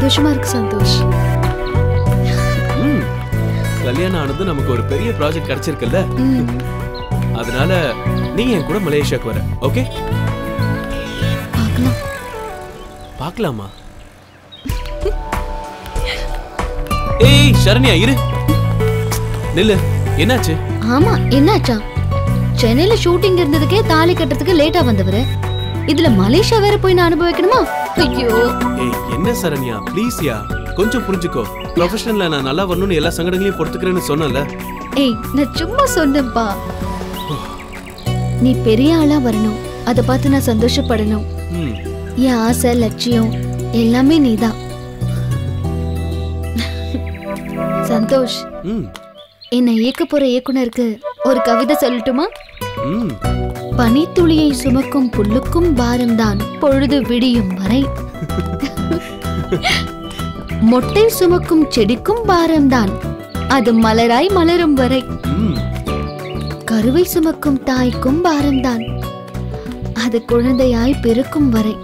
சந்தோஷமா இருக்கு சந்தோஷ். கல்யாணம் ஆனது நமக்கு ஒரு பெரிய ப்ராஜெக்ட் கிடைச்சிருக்குல்ல, அதனால நீ என் கூட மலேசியாக்கு வர. ஓகே? பார்க்கலாம். பார்க்கலாமா? ஏய் சரண்யா இரு. நில்லு. என்னாச்சு? ஆமா என்னாச்சா? சென்னையில ஷூட்டிங் இருந்ததுக்கே தாலி கட்டுறதுக்கு லேட்டா வந்தவரு இதுல மலேசியா வேற போய் நான் அனுபவிக்கணுமா? ஐயோ. ஏய் என்ன சரண்யா ப்ளீஸ் யா, கொஞ்சம் புரிஞ்சுக்கோ. ப்ரொஃபஷனல்ல நான் நல்லா வரணும்னு எல்லா சங்கடங்களையும் பொறுத்துக்கிறேன்னு சொன்னல. ஏய் நான் சும்மா சொன்னேன்ப்பா. நீ பெரிய ஆளா வரணும், அத பார்த்து நான் சந்தோஷப்படணும். என் ஆசை லட்சியம் எல்லாமே நீதான். சந்தோஷ், என்னை இயக்க போற இயக்குனருக்கு ஒரு கவிதை சொல்லட்டுமா? பனித்துளியை சுமக்கும் புல்லுக்கும் பாரம்தான் பொழுது விடியும் வரை, மொட்டை சுமக்கும் செடிக்கும் பாரம்தான் அது மலராய் மலரும் வரை, கருவை சுமக்கும் தாய்க்கும் பாரம்தான் அது குழந்தையாய் பெருக்கும் வரை,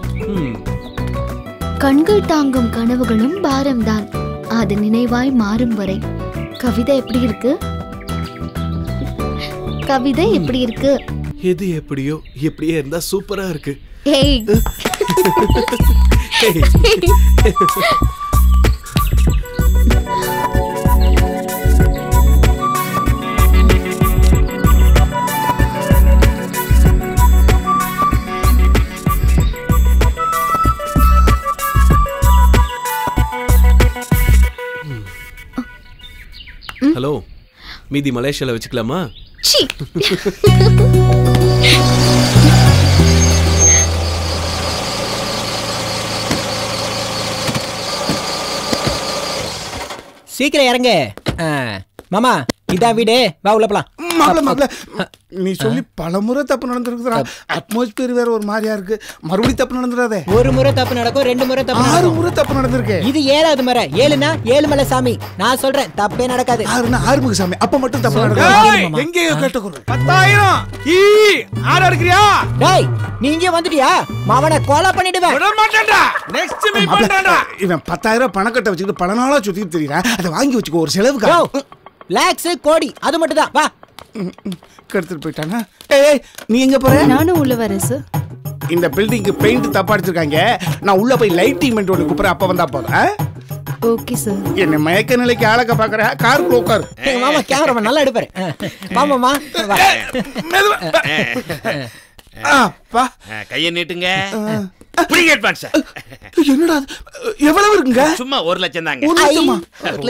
கண்கள் தாங்கும் கனவுகளும் பாரம்தான் அது நினைவாய் மாறும் வரை. கவிதை எப்படி இருக்கு? கவிதை எப்படி இருக்கு? எது எப்படியோ எப்படியே இருந்தா சூப்பரா இருக்கு. ஏய் ஹலோ, மீதி மலேசியால வச்சுக்கலாமா? சீக்கிரம் இறங்க மாமா. இதா வீடு, வா உள்ள போலாம். மாப்ள நீ சொல்லி பல முறை தப்பு நடந்துருக்குறா. அட்மாஸ்பியர் வேற ஒரு மாதிரியா இருக்கு. மறுபடியும் தப்பு நடந்துடாதே. ஒரு முறை தப்பு நடக்கும், 2 முறை தப்பு நடக்கும், 6 முறை தப்பு நடந்திருக்கு. இது 7வது முறை. 7னா 7 மலை சாமி. நான் சொல்றேன் தப்பே நடக்காது. 6னா 6 முக சாமி. அப்ப மட்டும் தப்பு நடக்கும். எங்கேயோ கேட்டக்குற 10,000 ஈ ஆற எடுக்கறியா? டேய் நீ இங்க வந்துட்டியா? மாவனை கொலை பண்ணிடுவேன். விட மாட்டேன்டா. நெக்ஸ்ட் மீ பண்றடா. இவன் 10,000 பணக்கட்ட வச்சிட்டு பல நாளா சுத்திட்டு திரியறான். அத வாங்கி வச்சுக்கோ ஒரு செலவுக்கு. லாக்ஸ் கோடி அது மட்டும் தான். வா. கெடுத்துட்டு போயிட்டானா? ஏய் நீ எங்க போற? நானும் உள்ள வரேன் சார். இந்த பில்டிங்க்கு பெயிண்ட் தப்பா அடிச்சிருக்காங்க. நான் உள்ள போய் லைட்டிங் மென்ட் ஒன்னு கூப்பிடுறேன். அப்ப வந்தா போதும். Okay sir. என்ன மயக்க நிலைக்கு ஆளக்க பாக்குற? கார் உட்காரு. மாமா கேமராமேன் நல்லா எடுப்பாரு. மாமாமா வா. வா. கையை நீட்டுங்க. புடிங்க அட்வான்ஸ். என்னடா எவ்வளவு இருக்குங்க? சும்மா 1 லட்சம் தாங்க. 1 லட்சமா?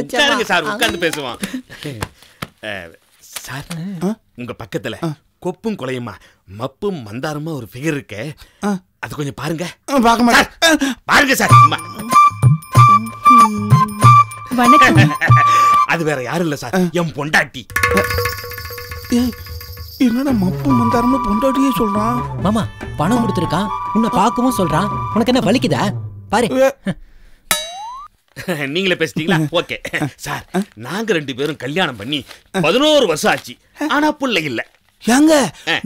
உட்காருங்க சார், உட்கார்ந்து பேசுவோம். சார் உங்க பக்கத்துல கொப்பும் கொலையுமா மப்பும் மந்தாரமா ஒரு ஃபிகர் இருக்கு. அது கொஞ்சம் பாருங்க. பார்க்க மாட்டேன். பாருங்க சார். வணக்கம். அது வேற யாரும் இல்ல சார், என் பொண்டாட்டி. என்னடா மப்பு மந்தாரம்னு பொண்டாட்டியே சொல்றான்? மாமா பணம் கொடுத்துருக்கான், உன்னை பார்க்கவும் சொல்றான். உனக்கு என்ன வலிக்குதா? பாரு. நீங்களே பேசிட்டீங்களா? ஓகே சார், நாங்க 2 பேரும் கல்யாணம் பண்ணி 11 வருஷம் ஆச்சு. ஆனா புள்ளை இல்ல. ஏங்க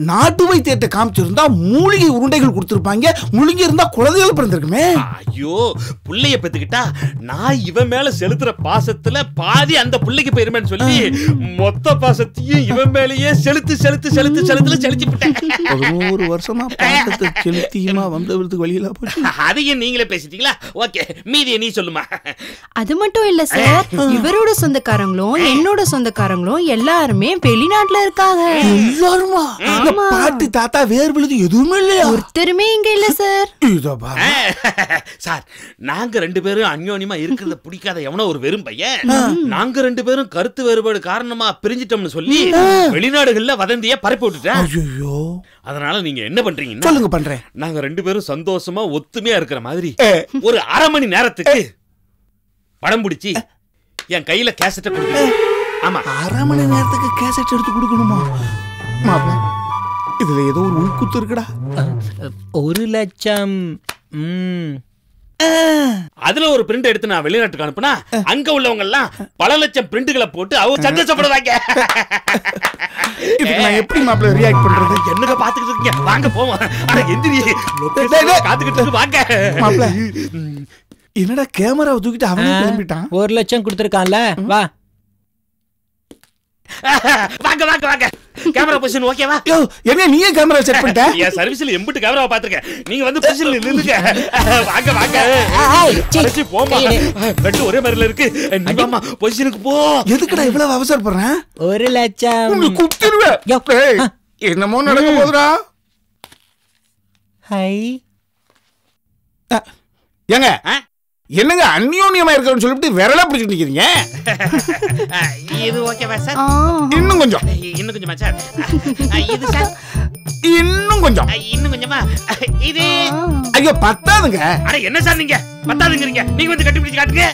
நாட்டு வைத்தியத்தை காமிச்சிருந்தா மூலிகை உருண்டைகள் கொடுத்திருப்பாங்க. முழுங்கி இருந்தா குழந்தைகள் பிறந்திருக்குமே. ஐயோ, புள்ளைய பெத்துக்கிட்டா நான் இவன் மேல செலுத்துற பாசத்துல பாதி அந்த புள்ளைக்கு போயிருமேன்னு சொல்லி மொத்த பாசத்தையும் இவன் மேலேயே செலுத்து செலுத்து செலுத்து செலுத்துல செலுத்தி விட்டேன். 11 வருஷமா பாசத்தை செலுத்தியுமா வந்தவருக்கு வழியில போச்சு. அதையும் நீங்களே பேசிட்டீங்களா? ஓகே, மீதியை நீ சொல்லுமா. அது மட்டும் இல்ல சார், இவரோட சொந்தக்காரங்களும் என்னோட சொந்தக்காரங்களும் எல்லாருமே வெளிநாட்டுல இருக்காங்க. பாட்டி தாத்தா வேறு விழுது எதுவுமே இல்லையா? ஒருத்தருமே இங்க இல்ல சார். சார், நாங்க 2 பேரும் அந்யோன்யமா இருக்கிறத பிடிக்காத எவனோ ஒரு வெறும் பையன் நாங்க 2 பேரும் கருத்து வேறுபாடு காரணமா பிரிஞ்சிட்டோம்னு சொல்லி வெளிநாடுகள்ல வதந்திய பரப்பி விட்டுட்டேன். ஐயோ, அதனால நீங்க என்ன பண்றீங்க? சொல்லுங்க. பண்றேன். நாங்க 2 பேரும் சந்தோஷமா ஒத்துமையா இருக்கிற மாதிரி ஒரு 1/2 மணி நேரத்துக்கு படம் பிடிச்சி என் கையில கேசட்டை கொடுங்க. ஆமா, 1/2 மணி நேரத்துக்கு கேசட் எடுத்து கொடுக்கணுமா? மாப்ள, இதுல ஏதோ ஒரு உள்குத்து இருக்குடா. 1 லட்சம். அதுல ஒரு பிரிண்ட் எடுத்து நான் வெளிநாட்டுக்கு அனுப்புனா அங்க உள்ளவங்க எல்லாம் பல லட்சம் பிரிண்ட்களை போட்டு அவங்க சந்தோஷப்படுவாங்க. இதுக்கு நான் எப்படி மாப்ள ரியாக்ட் பண்றது? என்னங்க பாத்துக்கிட்டு இருக்கீங்க? வாங்க போவோம். அட எந்திரி, காத்துக்கிட்டு இருக்கு, வாங்க. மாப்ள, என்னடா கேமராவை தூக்கிட்டு அவனே கிளம்பிட்டான். 1 லட்சம் கொடுத்துருக்கான்ல, வா. வாங்க வாங்க வாங்க. கேமரா பொசிஷன் ஓகேவா? யோ என்ன நீயே கேமரா செட் பண்ணிட்ட? என் சர்வீஸ்ல எம்பிட்டு கேமராவை பாத்துர்க்கேன். நீங்க வந்து பொசிஷன்ல நில்லுங்க. வாங்க வாங்க. சீ போமா. ரெண்டு ஒரே மாதிரில இருக்கு. நீ வாமா பொசிஷனுக்கு போ. எதுக்குடா இவ்வளவு அவசரப்படுறேன்? 1 லட்சம். உன்னை குத்திடுவேன். என்னமோ நடக்க போகுதுடா. ஹை. ஏங்க என்னங்க அந்யோன்யமா இருக்கணும்னு சொல்லிட்டு விரல பிடிச்சிட்டு நிக்கிறீங்க? இது ஓகேவா சார்? இன்னும் கொஞ்சம். இன்னும் கொஞ்சமா சார்? இது சார்? இன்னும் கொஞ்சம். இன்னும் கொஞ்சமா? இது ஐயோ பத்தாதுங்க. அட என்ன சார் நீங்க பத்தாதுங்கறீங்க? நீங்க வந்து கட்டி பிடிச்சு காட்டுங்க.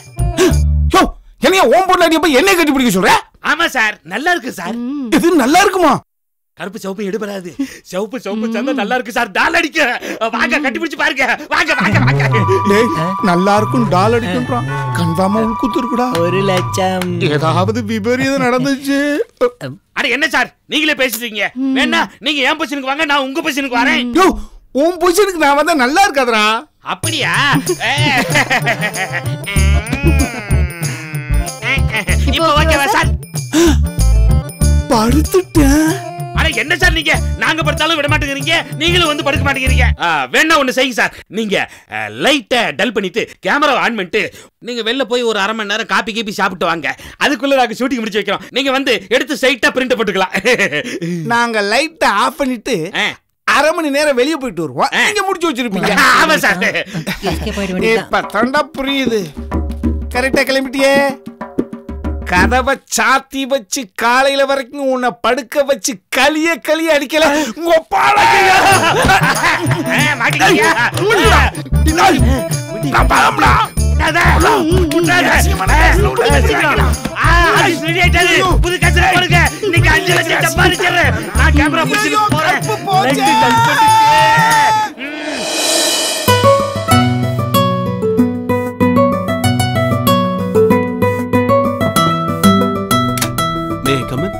யோ என்னைய ஓம் போட்ல போய் என்னைய கட்டி பிடிக்க சொல்ற? ஆமா சார் நல்லா இருக்கு சார். இது நல்லா இருக்குமா? கருப்பு சிவப்பு எடுபடாது. சிவப்பு சிவப்பு சந்தா நல்லா இருக்கு சார். டால் அடிக்க. வாங்க கட்டி பிடிச்சு பாருங்க. வாங்க வாங்க வாங்க. டேய் நல்லா இருக்கும் டால் அடிக்கும்ன்றான். கன்ஃபார்மா உன் குத்து இருக்குடா. 1 லட்சம். ஏதாவது விபரீதம் நடந்துச்சு. அட என்ன சார் நீங்களே பேசிட்டீங்க. வேணா நீங்க என் பொசிஷனுக்கு வாங்க, நான் உங்க பொசிஷனுக்கு வரேன். யோ உன் பொசிஷனுக்கு நான் வந்தா நல்லா இருக்காதுடா. அப்படியா? இப்போ ஓகேவா சார்? படுத்துட்டேன். அட என்ன சார் நீங்க நாங்க படுத்தாலும் விட மாட்டேங்கிறீங்க, நீங்களும் வந்து படுக்க மாட்டேங்கிறீங்க. வேணா ஒண்ணு செய்யுங்க சார். நீங்க லைட்டை டல் பண்ணிட்டு கேமரா ஆன் பண்ணிட்டு நீங்க வெளில போய் ஒரு 1/2 மணி நேரம் காப்பி கீப்பி சாப்பிட்டு வாங்க. அதுக்குள்ள நாங்க ஷூட்டிங் முடிச்சு வைக்கிறோம். நீங்க வந்து எடுத்து சைட்டா பிரிண்ட் போட்டுக்கலாம். நாங்க லைட்டை ஆஃப் பண்ணிட்டு 1/2 மணி நேரம் வெளியே போயிட்டு வருவோம். நீங்க முடிச்சு வச்சிருப்பீங்க. ஆமா சார். இப்ப தண்டா புரியுது. கரெக்டா கிளம்பிட்டியே. கதவை சாத்தி வச்சு காலையில வரைக்கும் உன்னை படுக்க வச்சு களிய அடிக்கல. புது கச்சரை போடுங்க. இன்னைக்கு 5 லட்சம் சம்பாதிச்சிடுறேன். நான் கேமரா பிடிச்சிட்டு போறேன். May I come in?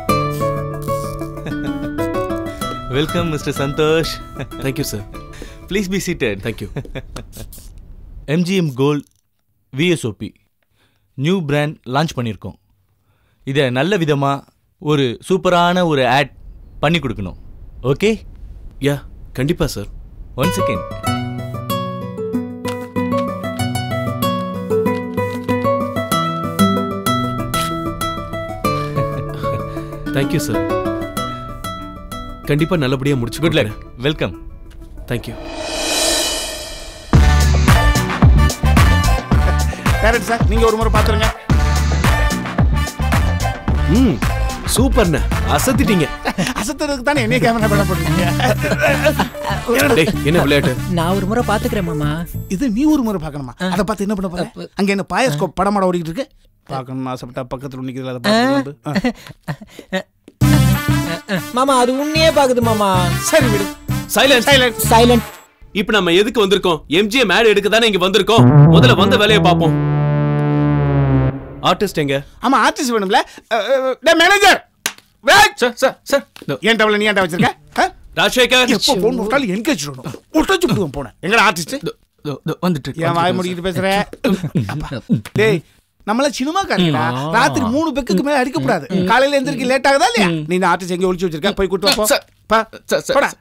Welcome, Mr. Santosh. Thank you, sir. Please be seated. Thank you. MGM Gold VSOP new brand launch பண்ணியிருக்கோம். இதை நல்ல விதமாக ஒரு சூப்பரான ஒரு ஆட் பண்ணி கொடுக்கணும். ஓகே? யா கண்டிப்பா சார். 1 செகண்ட். Thank you sir. கண்டிப்பா நல்லபடியா முடிச்சு. Good luck. Welcome. Thank you. Correct sir. நீங்க ஒரு முறை பாத்துருங்க. சூப்பர்ண்ணே, அசத்திட்டீங்க. அசத்துறதுக்கு தானே என்ன கேமரா பண்ண போறீங்க? என்ன விளையாட்டு? நான் ஒரு முறை பாத்துக்கிறேன் மாமா. இது நீ ஒரு முறை பார்க்கணுமா? அதை பார்த்து என்ன பண்ண போற? அங்க என்ன பாயஸ்கோப் படமாட ஓடிட்டு இருக்கு. பார்க்கணும் ஆசைப்பட்டா பக்கத்துல நிக்கிறதுல அதை பார்த்து. மாமா அது உன்னையே பாக்குது மாமா. சரி விடு. Silence silence silent. இப்ப நம்ம எதுக்கு வந்திருக்கோம்? MGM ஆட் எடுக்க தானே இங்க வந்திருக்கோம். முதல்ல வந்த வேலையை பாப்போம். ஆர்டிஸ்ட் எங்க? ஆமா ஆர்டிஸ்ட் வேணும்ல. டேய் மேனேஜர். வெயிட். சார். ஏன் டவல நீ ஏன்டா வச்சிருக்க? ராஜசேகர். எப்போ போன் போட்டாலும் என்கேஜ் பண்ணணும். ஒட்டச்சு போடுவோம் போனே. எங்கடா ஆர்டிஸ்ட்? வந்துட்டு. ஏன் வாய் மூடிட்டு பேசுற? டேய் நம்மள சினிமா காரங்களா? ராத்திரி 3 பெக்குக்கு மேல அடிக்க கூடாது. காலையில எந்திரிக்க லேட் ஆகுதா இல்லையா? நீ இந்த ஆர்டிஸ்ட் எங்க ஒளிச்சு வச்சிருக்க? போய் கூட்டி வா போ. போடா.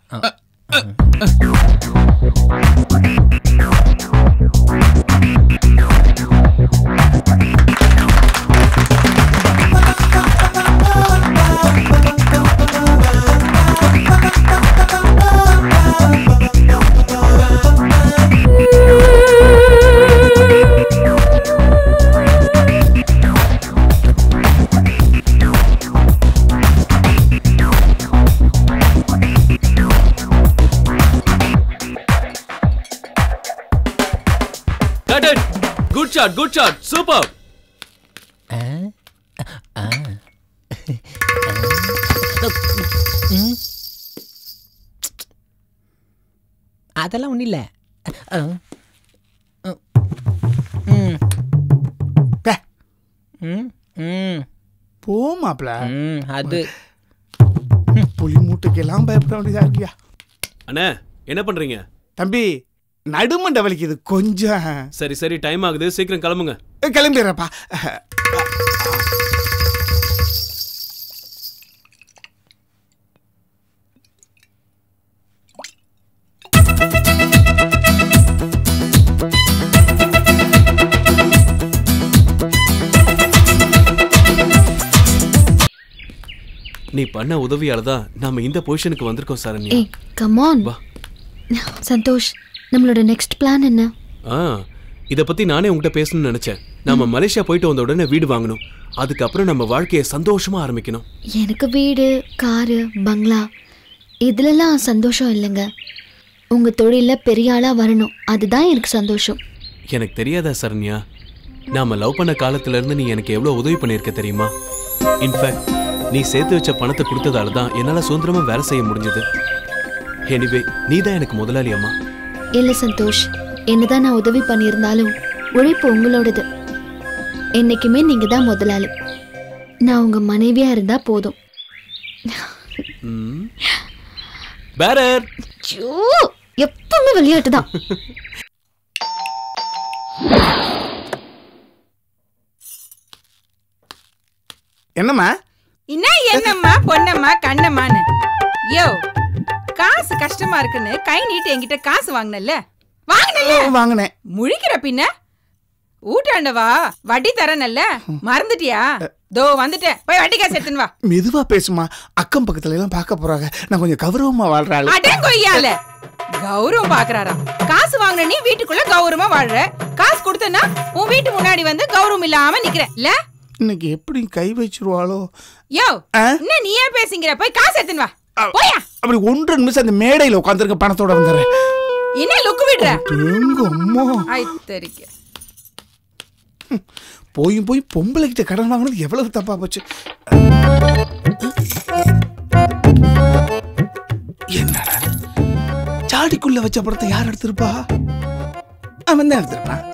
Good shot. Super. அதெல்லாம் ஒண்ணும் இல்ல. போ மாப்ள. அது புலி மூட்டைக்கெல்லாம் பயப்பட வேண்டியதா இருக்கியா? அண்ணே என்ன பண்றீங்க? தம்பி நடுமண்ட வலிக்குது கொஞ்சம். சரி சரி, டைம் ஆகுது, சீக்கிரம் கிளம்புங்க. கிளம்பிடுறப்பா. நீ பண்ண உதவியால தான் நாம இந்த பொசிஷனுக்கு வந்திருக்கோம் சரண்யா. ஏய் கம் ஆன். வா. சந்தோஷ், நம்மளோட நெக்ஸ்ட் பிளான் என்ன? இத பத்தி நானே உங்ககிட்ட பேசணும்னு நினைச்சேன். நம்ம மலேசியா போயிட்டு வந்த உடனே வீடு வாங்கணும். அதுக்கப்புறம் நம்ம வாழ்க்கையை சந்தோஷமா ஆரம்பிக்கணும். எனக்கு வீடு, காரு, பங்களா இதுலலாம் சந்தோஷம் இல்லைங்க. உங்க தொழில பெரிய ஆளா வரணும், அதுதான் எனக்கு சந்தோஷம். எனக்கு தெரியாதா சரண்யா, நாம லவ் பண்ண காலத்துல இருந்து நீ எனக்கு எவ்வளவு உதவி பண்ணிருக்க தெரியுமா? இன்ஃபேக்ட் நீ சேர்த்து வச்ச பணத்தை கொடுத்ததால தான் என்னால சுதந்திரமா வேலை செய்ய முடிஞ்சது. எனிவே நீ தான் எனக்கு முதலாளி அம்மா. இல்ல சந்தோஷ், என்னதான் நான் உதவி பண்ணியிருந்தாலும் உழைப்பு உங்களோடது. என்னைக்குமே நீங்க தான் முதலாளி. நான் உங்க மனைவியா இருந்தா போதும். பேரர் எப்பவுமே விளையாட்டு தான். என்னம்மா என்னம்மா பொன்னம்மா கண்ணம்மான்னு யோ காசு கஷ்டமா இருக்குன்னு கை நீட்டு என்கிட்ட காசு வாங்கினல்ல? வாங்கினேன். முழிக்கிற பின்ன ஊட்டாண்டவா வட்டி தரனல்ல, மறந்துட்டியா? தோ வந்துட்டேன், போய் வட்டி காசு எடுத்துன்னு வா. மெதுவா பேசுமா, அக்கம் பக்கத்துல எல்லாம் பார்க்க போறாங்க. நான் கொஞ்சம் கௌரவமா வாழ்றாள். அடங்கொய்யால கௌரவம் பாக்குறாராம். காசு வாங்கின நீ வீட்டுக்குள்ள கௌரவமா வாழ்ற, காசு கொடுத்தனா உன் வீட்டு முன்னாடி வந்து கௌரவம் இல்லாம நிக்கிற இல்ல? இன்னைக்கு எப்படி கை வச்சிருவாளோ? யோ என்ன நீ ஏன் பேசிங்கிற? போய் காசு எடுத்துன்னு வா. போயா. அப்படி 1 நிமிஷம் அந்த மேடையில உட்கார்ந்திருக்க பணத்தோட வந்துடுறேன். என்ன லுக்கு விடுற? அம்மா ஐ தெரிக்க. போய் பொம்பளை கிட்ட கடன் வாங்கினது எவ்வளவு தப்பா போச்சு. என்னடா சாடிக்குள்ள வச்ச படத்தை யார் எடுத்திருப்பா? அவன் தான் எடுத்திருப்பான்.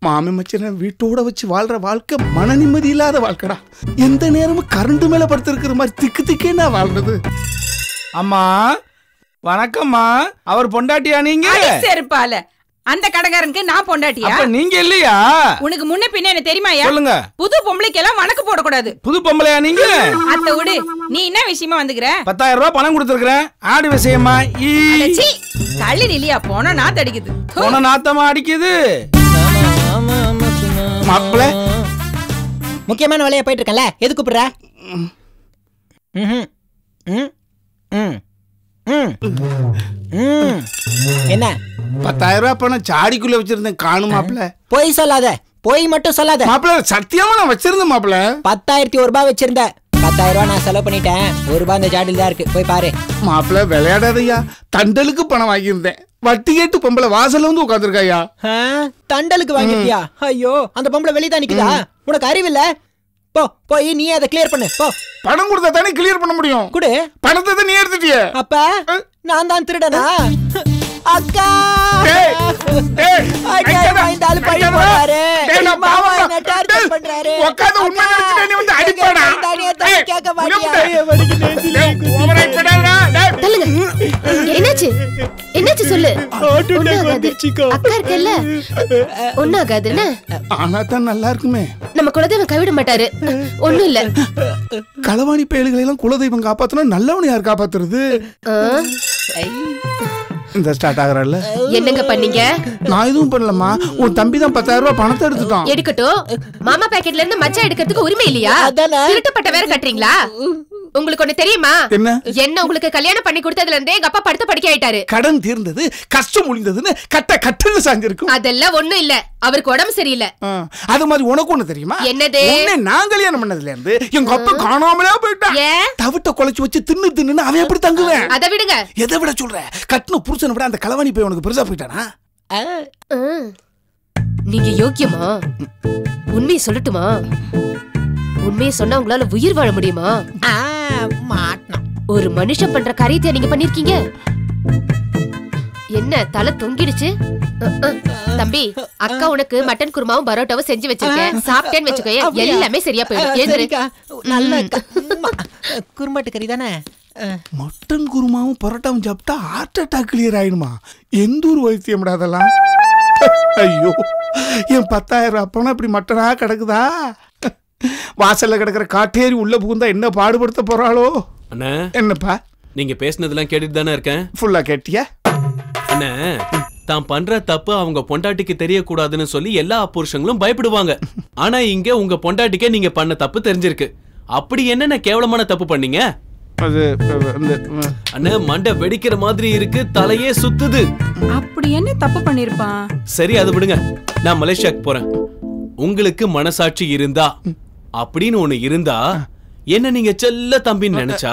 மாமி மச்சனை வீட்டோட வச்சு வாழ்ற வாழ்க்கை மன நிம்மதி இல்லாத வாழ்க்கைடா. எந்த நேரமும் கரண்ட் மேல படுத்திருக்கிற மாதிரி திக்கு திக்கேன்னா வாழ்றது. அம்மா வணக்கம்மா. அவர் பொண்டாட்டியா நீங்க? செருப்பால அந்த கடைக்காரனுக்கு நான் பொண்டாட்டியா? நீங்க இல்லையா? உனக்கு முன்ன பின்ன என்ன தெரியுமாயா? சொல்லுங்க. புது பொம்பளைக்கு எல்லாம் வணக்கு போடக்கூடாது. புது பொம்பளையா நீங்க? அத்த விடு, நீ என்ன விஷயமா வந்துக்கிற? 10,000 ரூபாய் பணம் கொடுத்துருக்கேன். ஆடு விஷயமா? தள்ளி நிலையா போன நாத்து அடிக்குது. போன நாத்தமா அடிக்குது. மாப்பிள்ள முக்கியமான வேலையா போயிட்டு இருக்கல, எது கூப்பிடுற? என்ன 10,000 ரூபாய் பணம் சாடிக்குள்ள வச்சிருந்தேன், காணும் மாப்பிள்ள. போய் சொல்லாத, போய் மட்டும் சொல்லாத மாப்பிள்ள. சத்தியமா நான் வச்சிருந்தேன் மாப்பிள்ள. 10,001 ரூபாய் வச்சிருந்த. 10,000 ரூபாய் நான் செலவு பண்ணிட்டேன். 1 ரூபாய் அந்த ஜாடியில் தான் இருக்கு, போய் பாரு. மாப்பிள்ள விளையாடாதையா, தண்டலுக்கு பணம் வாங்கியிருந்தேன். வட்டி கேட்டு பொம்பளை வாசல்ல வந்து உட்காந்துருக்காயா. தண்டலுக்கு வாங்கிட்டியா? ஐயோ, அந்த பொம்பளை வெளியே தான் நிக்குதா? உனக்கு அறிவில்ல? போ, போய் நீ அதை கிளியர் பண்ணு போ. பணம் கொடுத்தா தானே கிளியர் பண்ண முடியும். குடு. பணத்தை தான் நீ எடுத்துட்டிய. அப்ப நான் தான் திருடனா? அக்கா என்னாச்சு சொல்லு. அக்கா இருக்கல்ல, ஒண்ணாகாதுன்னு. ஆனா தான் நல்லா இருக்குமே. நம்ம குலதெய்வம் கைவிட மாட்டாரு. ஒண்ணும் இல்ல. களவாணி பயல்களை எல்லாம் குலதெய்வம் காப்பாத்தணும், நல்லவனை யார் காப்பாத்துறது? இந்த ஸ்டார்ட் ஆகறல்ல. என்னங்க பண்ணீங்க? நான் எதுவும் பண்ணலமா. உன் தம்பி தான் 10,000 ரூபாய் பணத்தை எடுத்துட்டான். எடுக்கட்டும். மாமா பாக்கெட்ல இருந்து மச்சான் எடுக்கிறதுக்கு உரிமை இல்லையா? திருட்டுப்பட்ட வேற கட்டுறீங்களா? உங்களுக்கு ஒண்ணு தெரியுமா? என்ன உங்களுக்கு கல்யாணம் பண்ணி கொடுத்ததுல இருந்தே எங்க அப்பா படுத்த படிக்க ஆயிட்டாரு. கடன் தீர்ந்தது, கஷ்டம் முடிந்ததுன்னு கட்டுன்னு சாஞ்சிருக்கும். அதெல்லாம் ஒண்ணும் இல்ல, அவருக்கு உடம்பு சரியில்லை. அது மாதிரி உனக்கு ஒண்ணு தெரியுமா? என்னது? நான் கல்யாணம் பண்ணதுல இருந்து எங்க அப்பா காணாமலே போயிட்டான். தவிட்ட குலைச்சு வச்சு தின்னு அவன் எப்படி தங்குவேன்? அதை விடுங்க. எதை விட சொல்ற? கட்டின புருஷனை விட அந்த களவாணி போய் உனக்கு பெருசா போயிட்டானா? நீங்க யோக்கியமா? உண்மையை சொல்லட்டுமா? உண்மையை சொன்னா உங்களால உயிர் வாழ முடியுமா? ஒரு மனுஷன் பண்ற காரியத்தை நீங்க பண்ணிருக்கீங்க. என்ன தலை தொங்கிடுச்சு? தம்பி, அக்கா உனக்கு மட்டன் குருமாவும் பரோட்டாவும் செஞ்சு வச்சிருக்கேன். சாப்பிட்டேன்னு வச்சுக்கோ, எல்லாமே சரியா போயிடும். நல்ல குருமாட்டு கறி தானே? மட்டன் குருமாவும் பரோட்டாவும் சாப்பிட்டா ஹார்ட் அட்டாக் கிளியர் ஆயிடுமா? எந்த ஊர் வைத்தியம்டா அதெல்லாம்? ஐயோ, என் 10,000 ரூபாய் பணம் இப்படி மட்டனா கிடக்குதா? வாசல்ல கிடக்குற காட்டேரி உள்ள புகுந்தா என்ன பாடுபடுத்த போறாளோ? அண்ணா, என்னப்பா நீங்க பேசுனதெல்லாம் கேட்டுட்டு தானே இருக்கேன். ஃபுல்லா கேட்டியா? அண்ணா, தான் பண்ற தப்பு அவங்க பொண்டாட்டிக்கு தெரியக்கூடாதுன்னு சொல்லி எல்லா புருஷங்களும் பயப்படுவாங்க. ஆனா இங்க உங்க பொண்டாட்டிக்கே நீங்க பண்ண தப்பு தெரிஞ்சிருக்கு. அப்படி என்னென்ன கேவலமான தப்பு பண்ணீங்க? அது அண்ணா, மண்டை வெடிக்கிற மாதிரி இருக்கு, தலையே சுத்துது. அப்படி என்ன தப்பு பண்ணிருப்பான்? சரி, அது விடுங்க. நான் மலேசியாக்கு போறேன். உங்களுக்கு மனசாட்சி இருந்தா அப்படின்னு ஒண்ணு இருந்தா என்ன நீங்க செல்ல தம்பின்னு நினைச்சா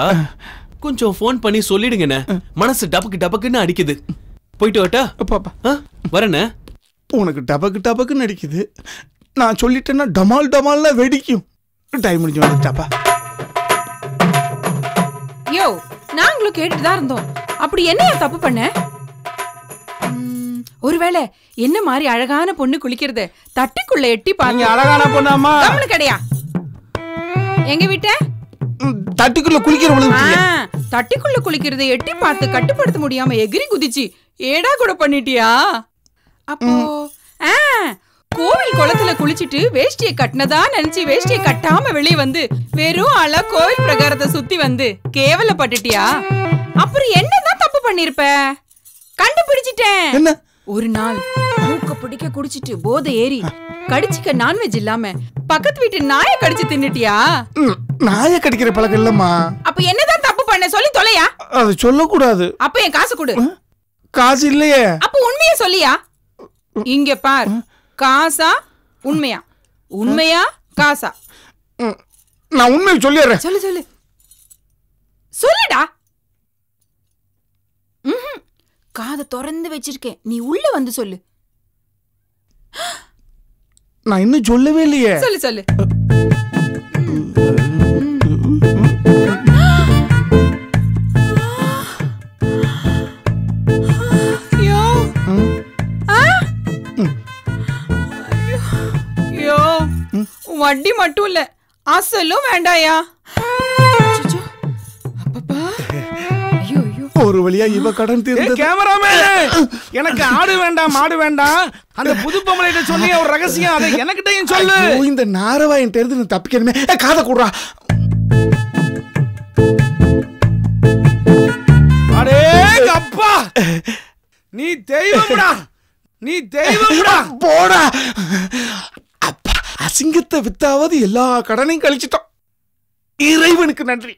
கொஞ்சம் போன் பண்ணி சொல்லிடுங்கண்ணே. மனசு டபக்கு டபக்குன்னு அடிக்குது. போயிட்டு வரட்டா? வரேண்ணே. உனக்கு டபக்கு டபக்குன்னு அடிக்குது, நான் சொல்லிட்டேன்னா டமால் டமால்னா வெடிக்கும். டைம் முடிஞ்சு வந்துட்டாப்பா. யோ, நாங்களும் கேட்டுட்டு தான் இருந்தோம். அப்படி என்ன தப்பு பண்ண? ஒருவேளை என்ன மாதிரி அழகான பொண்ணு குளிக்கிறது தட்டிக்குள்ள எட்டி பாருங்க. அழகான பொண்ணாமா? கம்முனு கிடையா? எங்க விட்ட தட்டிக்குள்ள குளிக்கிற தட்டிக்குள்ள குளிக்கிறத எட்டி பார்த்து கட்டுப்படுத்த முடியாம எகிரி குதிச்சு ஏடா கூட பண்ணிட்டியா? அப்போ கோவில் குளத்துல குளிச்சிட்டு வேஷ்டியை கட்டினதா நினைச்சு வேஷ்டியை கட்டாம வெளியே வந்து வெறும் ஆளா கோவில் பிரகாரத்தை சுத்தி வந்து கேவலப்பட்டுட்டியா? அப்புறம் என்னதான் தப்பு பண்ணிருப்ப? கண்டுபிடிச்சிட்டேன். ஒரு நாள் மூக்க பிடிக்க குடிச்சிட்டு போதை ஏறி கடிச்சிக்க நான்வெஜ் இல்லாம பக்கத்து வீட்டு நாயை கடிச்சு தின்னுட்டியா? நாயை கடிக்கிற பழக்கம் இல்லம்மா. அப்ப என்னதான் தப்பு பண்ண சொல்லி தொலையா? அது சொல்லக்கூடாது. அப்ப என் காசு கொடு. காசு இல்லையே. அப்ப உண்மையா சொல்லியா? இங்க பார், காசா உண்மையா? உண்மையா காசா? நான் உண்மையை சொல்லிடுறேன். சொல்லு சொல்லு சொல்லுடா. காதை திறந்து வச்சிருக்கேன், நீ உள்ள வந்து சொல்லு. நான் இன்னும் சொல்லவே இல்லையே. சொல்லு சொல்லு. வட்டி மட்டும் இல்ல, அசலும் வேண்டாயா? ஒரு வழியா இவ கடன் தீர்ந்தது. கேமராமேன், எனக்கு ஆடு வேண்டாம் மாடு வேண்டாம், அந்த புது பொம்பளைட்ட சொல்லி ஒரு ரகசியம் அதை எனக்கிட்டையும் சொல்லு. இந்த நாரவாயன் தெரிந்து தப்பிக்கணுமே. காதை கூடுறா. அடே அப்பா, நீ தெய்வம்டா, நீ தெய்வம்டா. போடா அப்பா. அசிங்கத்தை வித்தாவது எல்லா கடனையும் கழிச்சிட்டோம். இறைவனுக்கு நன்றி.